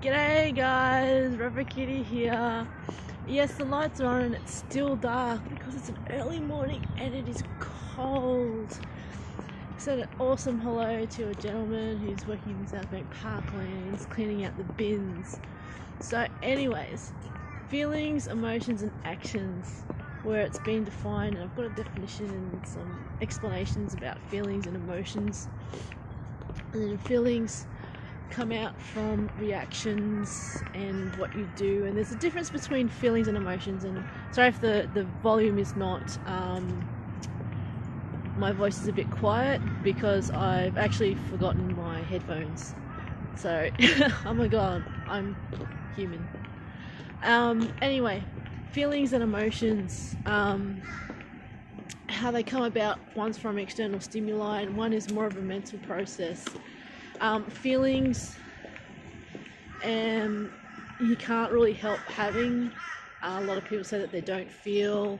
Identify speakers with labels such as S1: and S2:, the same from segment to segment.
S1: G'day guys, Rubber Kitty here. Yes, the lights are on and it's still dark because it's an early morning and it is cold. I said an awesome hello to a gentleman who's working in South Bank Parklands, cleaning out the bins. So anyways, feelings, emotions and actions, where it's been defined, and I've got a definition and some explanations about feelings and emotions. And then feelings come out from reactions and what you do, and there's a difference between feelings and emotions. And sorry if the volume is not my voice is a bit quiet because I've actually forgotten my headphones, so oh my god, I'm human. Anyway, feelings and emotions, how they come about, one's from external stimuli and one is more of a mental process. Feelings, you can't really help having. A lot of people say that they don't feel,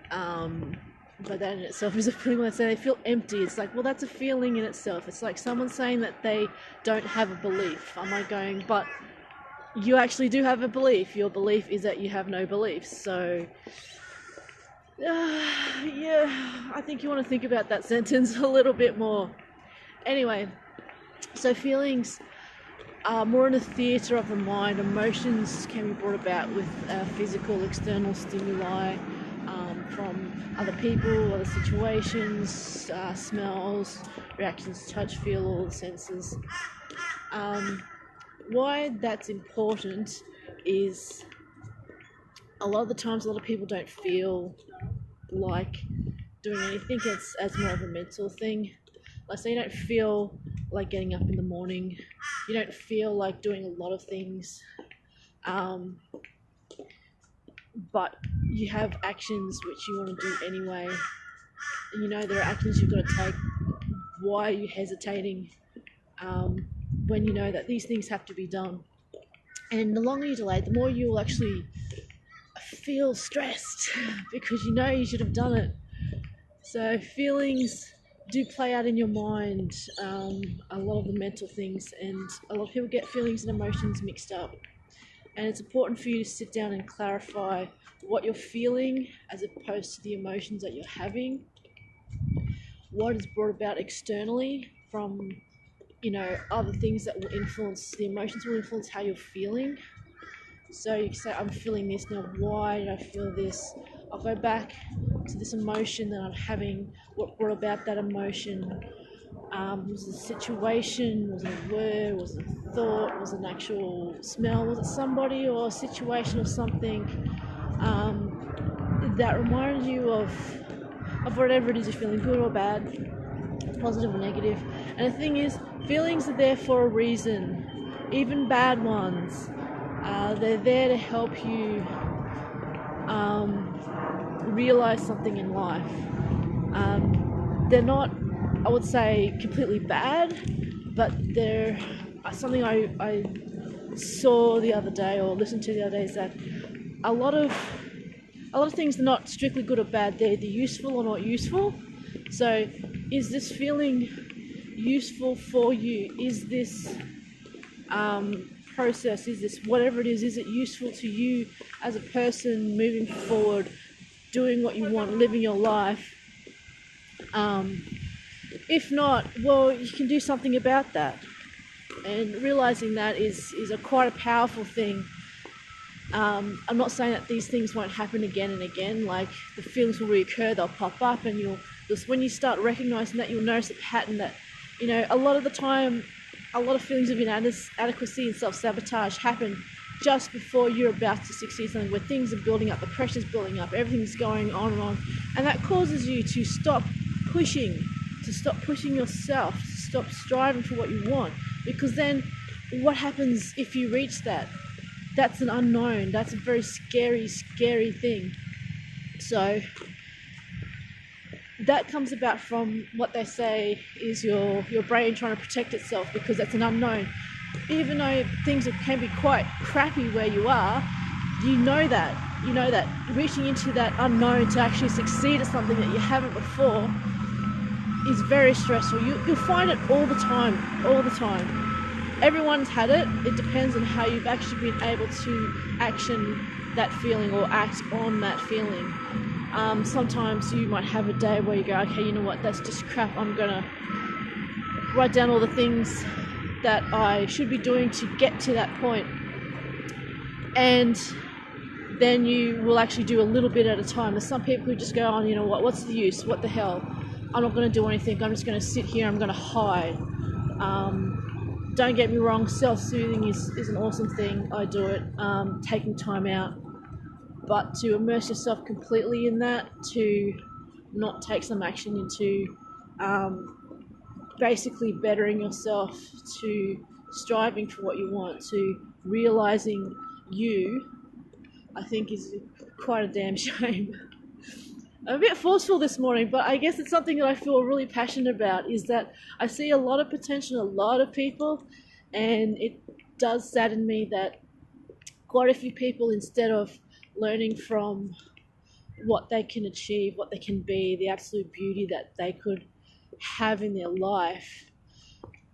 S1: but that in itself is a feeling. When they say they feel empty, it's like, well, that's a feeling in itself. It's like someone saying that they don't have a belief. I'm like going, but you actually do have a belief. Your belief is that you have no beliefs. So yeah, I think you want to think about that sentence a little bit more. Anyway, so feelings are more in the theatre of the mind. Emotions can be brought about with physical, external stimuli, from other people, other situations, smells, reactions, touch, feel, all the senses. Why that's important is a lot of the times a lot of people don't feel like doing anything. It's as more of a mental thing. Like, so you don't feel like getting up in the morning, you don't feel like doing a lot of things, but you have actions which you want to do anyway, and you know there are actions you've got to take. Why are you hesitating when you know that these things have to be done? And the longer you delay, the more you will actually feel stressed because you know you should have done it. So feelings do play out in your mind, a lot of the mental things, and a lot of people get feelings and emotions mixed up. And it's important for you to sit down and clarify what you're feeling as opposed to the emotions that you're having. What is brought about externally from, other things that will influence, the emotions will influence how you're feeling. So you can say, I'm feeling this now, why did I feel this? I'll go back to this emotion that I'm having. What brought about that emotion? Was it a situation? Was it a word? Was it a thought? Was it an actual smell? Was it somebody or a situation or something that reminded you of whatever it is you're feeling, good or bad, positive or negative? And the thing is, feelings are there for a reason, even bad ones. They're there to help you realize something in life. They're not, I would say, completely bad, but they're something I saw the other day or listened to the other day, is that a lot of things are not strictly good or bad. They're either useful or not useful. So is this feeling useful for you? Is this process, is this whatever it is it useful to you as a person moving forward, doing what you want, living your life? If not, well, you can do something about that, and realizing that is quite a powerful thing. I'm not saying that these things won't happen again and again. Like, the feelings will reoccur, they'll pop up, and you'll just, when you start recognizing that, you'll notice a pattern that, a lot of the time, a lot of feelings of inadequacy and self-sabotage happen just before you're about to succeed something, where things are building up, the pressure's building up, everything's going on, and that causes you to stop pushing yourself, to stop striving for what you want. Because then what happens if you reach that? That's an unknown. That's a very scary thing. So that comes about from what they say is your brain trying to protect itself, because that's an unknown. Even though things can be quite crappy where you are, you know that reaching into that unknown to actually succeed at something that you haven't before is very stressful. You'll find it all the time. everyone's had it. It depends on how you've actually been able to action that feeling or act on that feeling. Sometimes you might have a day where you go, okay, you know what, that's just crap. I'm gonna write down all the things that I should be doing to get to that point. And then you will actually do a little bit at a time. There's some people who just go, you know what, what's the use? What the hell? I'm not going to do anything. I'm just going to sit here. I'm going to hide. Don't get me wrong, self-soothing is an awesome thing. I do it, taking time out. But to immerse yourself completely in that, to not take some action into basically bettering yourself, to striving for what you want, to realizing you, I think is quite a damn shame. I'm a bit forceful this morning, but I guess it's something that I feel really passionate about, is that I see a lot of potential in a lot of people, and it does sadden me that quite a few people, instead of learning from what they can achieve, what they can be, the absolute beauty that they could have in their life,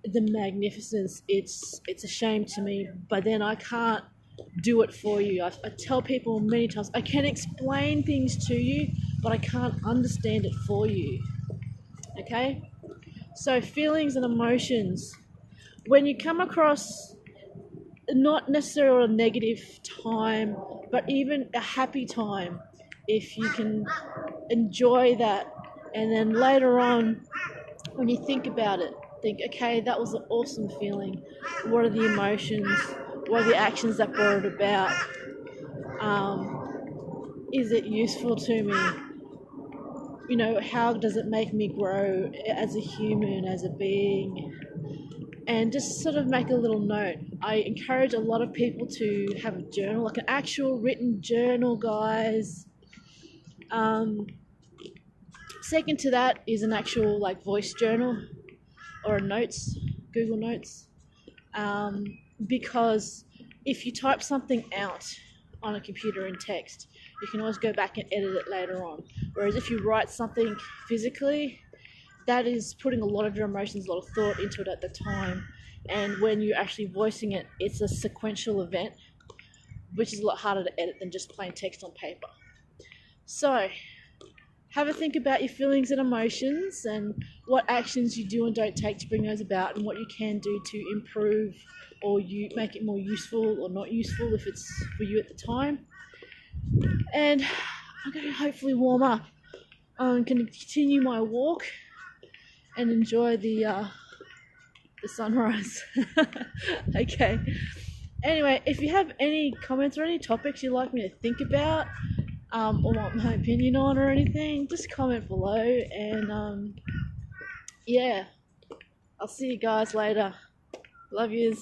S1: the magnificence, it's a shame to me. But then I can't do it for you. I tell people many times, I can explain things to you, but I can't understand it for you. Okay? So feelings and emotions, when you come across not necessarily a negative time, but even a happy time, if you can enjoy that, and then later on when you think about it, think, okay, that was an awesome feeling. What are the emotions? What are the actions that brought it about? Is it useful to me? You know, how does it make me grow as a human, as a being? And just sort of make a little note. I encourage a lot of people to have a journal, like an actual written journal, guys. Second to that is an actual like voice journal or a notes, Google Notes. Because if you type something out on a computer in text, you can always go back and edit it later on. Whereas if you write something physically, that is putting a lot of your emotions, a lot of thought into it at the time. And when you're actually voicing it, it's a sequential event, which is a lot harder to edit than just plain text on paper. So have a think about your feelings and emotions and what actions you do and don't take to bring those about, and what you can do to improve or you make it more useful or not useful if it's for you at the time. And I'm going to hopefully warm up. I'm going to continue my walk and enjoy the sunrise. Okay. Anyway, if you have any comments or any topics you'd like me to think about, or want my opinion on or anything, just comment below. And yeah, I'll see you guys later. Love yous.